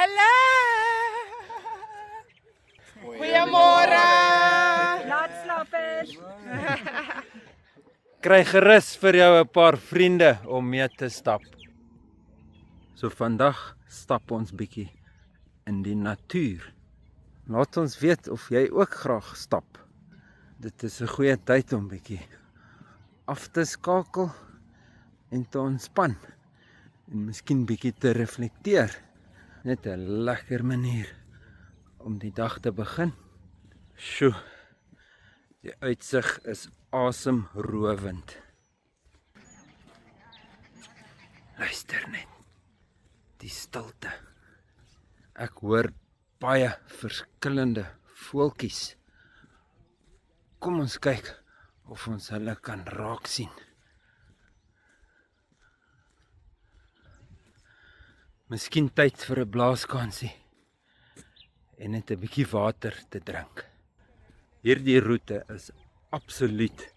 Hallo! Goeiemôre! Laatslappers. Kry gerus vir jou 'n paar vriende om mee te stap. So vandag stap ons bietjie in die natuur. Laat ons weet of jy ook graag stap. Dit is 'n goeie tyd om bietjie af te skakel en te ontspan en miskien bietjie te reflekteer. Net 'n lekker manier om die dag te begin. Sjoe, die uitsig is asemrowend. Luister net, die stilte. Ek hoor baie verskillende voeltjies. Kom ons kyk of ons hulle kan raak sien. Miskien tyd vir 'n blaaskansie en net 'n bietjie water te drink. Hierdie roete is absoluut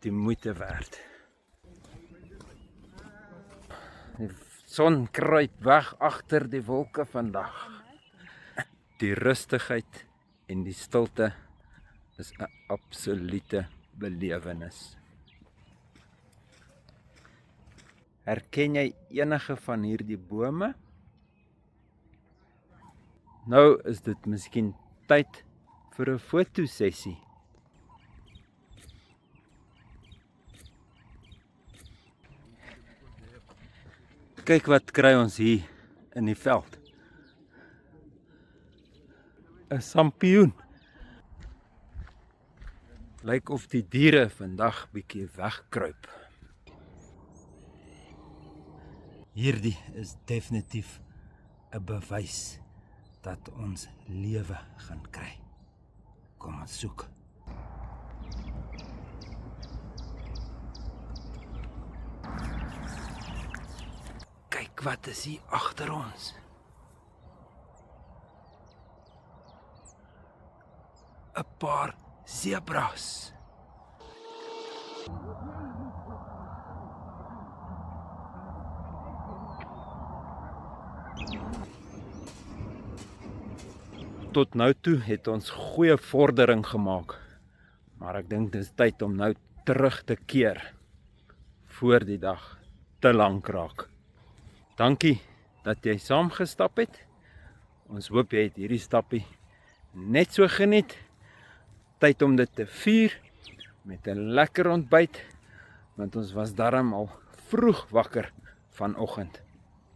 die moeite werd. Die son kruip weg agter die wolke vandag. Die rustigheid en die stilte is 'n absolute belewenis. Herken jy enige van hierdie bome? Nou is dit miskien tyd vir 'n fotosessie. Kyk wat kry ons hier in die veld. 'n Sampioen. Lyk of die diere vandag bietjie wegkruip. Hierdie is definitief 'n bewys dat ons lewe gaan kry. Kom ons soek. Kyk wat is hier agter ons. 'n Paar zebras. Tot nou toe het ons goeie vordering gemaak, maar ek dink dit is tyd om nou terug te keer voor die dag te lank raak. Dankie dat jy saamgestap het. Ons hoop jy het hierdie stappie net so geniet. Tyd om dit te vier met 'n lekker ontbyt, want ons was darm al vroeg wakker vanoggend.